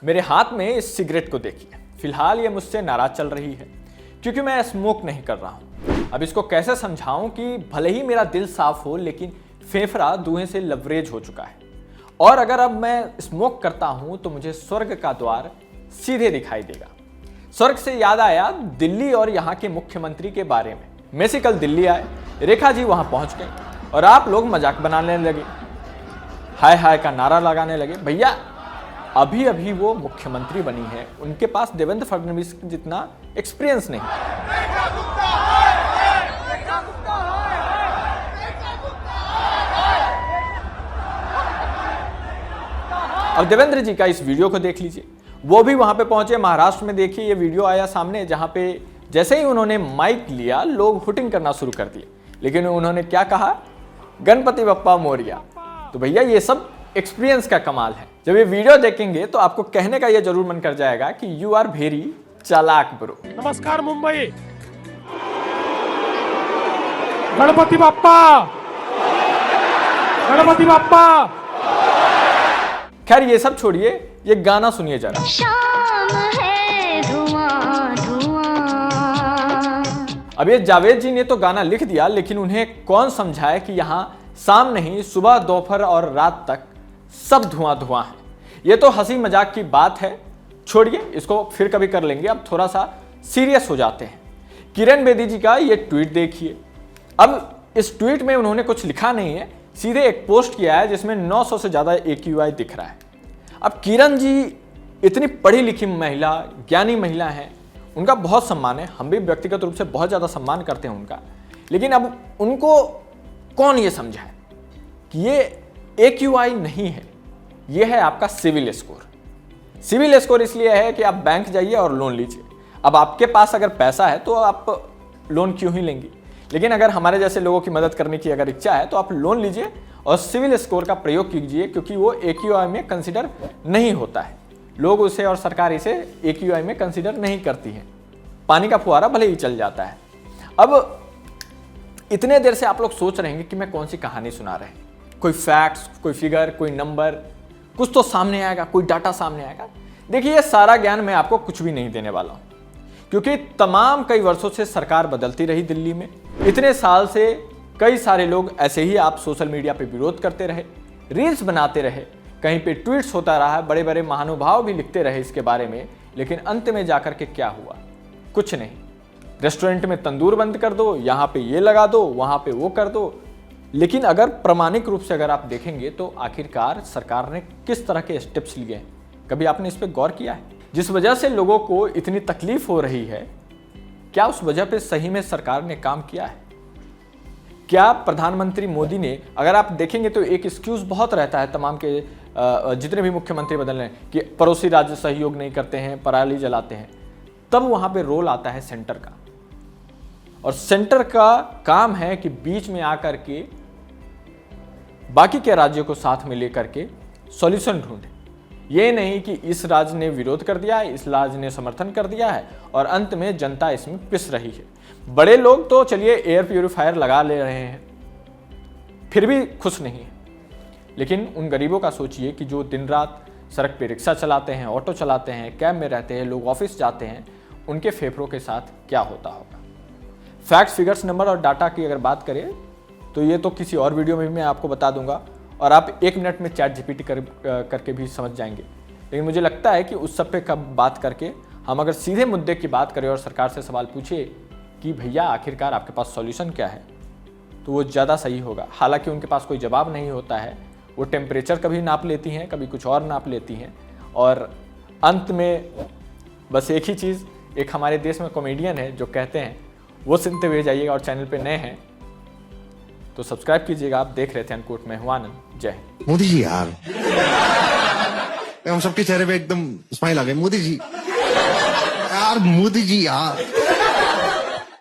मेरे हाथ में इस सिगरेट को देखिए। फिलहाल ये मुझसे नाराज चल रही है क्योंकि मैं स्मोक नहीं कर रहा हूँ। अब इसको कैसे समझाऊं कि भले ही मेरा दिल साफ हो लेकिन फेफड़ा धुएं से लबरेज हो चुका है, और अगर अब मैं स्मोक करता हूं तो मुझे स्वर्ग का द्वार सीधे दिखाई देगा। स्वर्ग से याद आया दिल्ली और यहाँ के मुख्यमंत्री के बारे में। मेसी कल दिल्ली आए, रेखा जी वहां पहुंच गए और आप लोग मजाक बनाने लगे, हाय हाय का नारा लगाने लगे। भैया अभी अभी वो मुख्यमंत्री बनी है, उनके पास देवेंद्र फडणवीस जितना एक्सपीरियंस नहीं। अब देवेंद्र जी का इस वीडियो को देख लीजिए, वो भी वहां पे पहुंचे महाराष्ट्र में। देखिए ये वीडियो आया सामने जहां पे जैसे ही उन्होंने माइक लिया लोग हुटिंग करना शुरू कर दिए, लेकिन उन्होंने क्या कहा, गणपति बप्पा मोरिया। तो भैया ये सब एक्सपीरियंस का कमाल है। जब ये वीडियो देखेंगे तो आपको कहने का ये जरूर मन कर जाएगा कि यू आर वेरी चालाक ब्रो। नमस्कार मुंबई, गणपति बाप्पा, गणपति बाप्पा। खैर ये सब छोड़िए, ये गाना सुनिए जरा। शाम है धुआं धुआं। अब ये जावेद जी ने तो गाना लिख दिया, लेकिन उन्हें कौन समझाए कि यहाँ शाम नहीं सुबह दोपहर और रात तक सब धुआं धुआं है। ये तो हंसी मजाक की बात है, छोड़िए इसको फिर कभी कर लेंगे। अब थोड़ा सा सीरियस हो जाते हैं। किरण बेदी जी का ये ट्वीट देखिए। अब इस ट्वीट में उन्होंने कुछ लिखा नहीं है, सीधे एक पोस्ट किया है जिसमें 900 से ज्यादा AQI दिख रहा है। अब किरण जी इतनी पढ़ी लिखी महिला, ज्ञानी महिला हैं, उनका बहुत सम्मान है, हम भी व्यक्तिगत रूप से बहुत ज्यादा सम्मान करते हैं उनका। लेकिन अब उनको कौन ये समझाए कि ये AQI नहीं है, ये है आपका सिविल स्कोर। सिविल स्कोर इसलिए है कि आप बैंक जाइए और लोन लीजिए। अब आपके पास अगर पैसा है तो आप लोन क्यों ही लेंगे, लेकिन अगर हमारे जैसे लोगों की मदद करने की अगर इच्छा है तो आप लोन लीजिए और सिविल स्कोर का प्रयोग कीजिए, क्योंकि वो AQI में कंसीडर नहीं होता है। लोग उसे और सरकार इसे AQI में कंसीडर नहीं करती है। पानी का फुहारा भले ही चल जाता है। अब इतने देर से आप लोग सोच रहे हैं कि मैं कौन सी कहानी सुना रहे हैं, कोई फैक्ट्स, कोई फिगर, कोई नंबर, कुछ तो सामने आएगा, कोई डाटा सामने आएगा। देखिए ये सारा ज्ञान मैं आपको कुछ भी नहीं देने वाला हूं, क्योंकि तमाम कई वर्षों से सरकार बदलती रही दिल्ली में। इतने साल से कई सारे लोग ऐसे ही आप सोशल मीडिया पे विरोध करते रहे, रील्स बनाते रहे, कहीं पे ट्वीट्स होता रहा, बड़े बड़े महानुभाव भी लिखते रहे इसके बारे में, लेकिन अंत में जाकर के क्या हुआ, कुछ नहीं। रेस्टोरेंट में तंदूर बंद कर दो, यहाँ पे ये लगा दो, वहां पे वो कर दो। लेकिन अगर प्रामाणिक रूप से अगर आप देखेंगे तो आखिरकार सरकार ने किस तरह के स्टेप्स लिए हैं, कभी आपने इस पर गौर किया है? जिस वजह से लोगों को इतनी तकलीफ हो रही है, क्या उस वजह पे सही में सरकार ने काम किया है? क्या प्रधानमंत्री मोदी ने, अगर आप देखेंगे तो एक एक्सक्यूज बहुत रहता है तमाम के जितने भी मुख्यमंत्री बदल रहे हैं कि पड़ोसी राज्य सहयोग नहीं करते हैं, पराली जलाते हैं, तब वहां पे रोल आता है सेंटर का। और सेंटर का काम है कि बीच में आकर के बाकी के राज्यों को साथ में लेकर के सॉल्यूशन ढूंढे। ये नहीं कि इस राज्य ने विरोध कर दिया है, इस राज्य ने समर्थन कर दिया है और अंत में जनता इसमें पिस रही है। बड़े लोग तो चलिए एयर प्यूरिफायर लगा ले रहे हैं, फिर भी खुश नहीं है, लेकिन उन गरीबों का सोचिए कि जो दिन रात सड़क पे रिक्शा चलाते हैं, ऑटो चलाते हैं, कैब में रहते हैं, लोग ऑफिस जाते हैं, उनके फेफड़ों के साथ क्या होता होगा। फैक्ट्स, फिगर्स, नंबर और डाटा की अगर बात करें तो ये तो किसी और वीडियो में भी मैं आपको बता दूंगा और आप 1 मिनट में ChatGPT करके भी समझ जाएंगे। लेकिन मुझे लगता है कि उस सब पे कब बात करके हम अगर सीधे मुद्दे की बात करें और सरकार से सवाल पूछे कि भैया आखिरकार आपके पास सॉल्यूशन क्या है, तो वो ज़्यादा सही होगा। हालांकि उनके पास कोई जवाब नहीं होता है, वो टेम्परेचर कभी नाप लेती हैं, कभी कुछ और नाप लेती हैं, और अंत में बस एक ही चीज़, एक हमारे देश में कॉमेडियन है जो कहते हैं, वो सुनते हुए जाइएगा। और चैनल पे नए हैं तो सब्सक्राइब कीजिएगा। आप देख रहे थे अनकोट में हूं आनंद। जय हिंद। मोदी जी यार, हम सबके चेहरे पे एकदम स्माइल आ गई। मोदी जी यार, मोदी जी यार।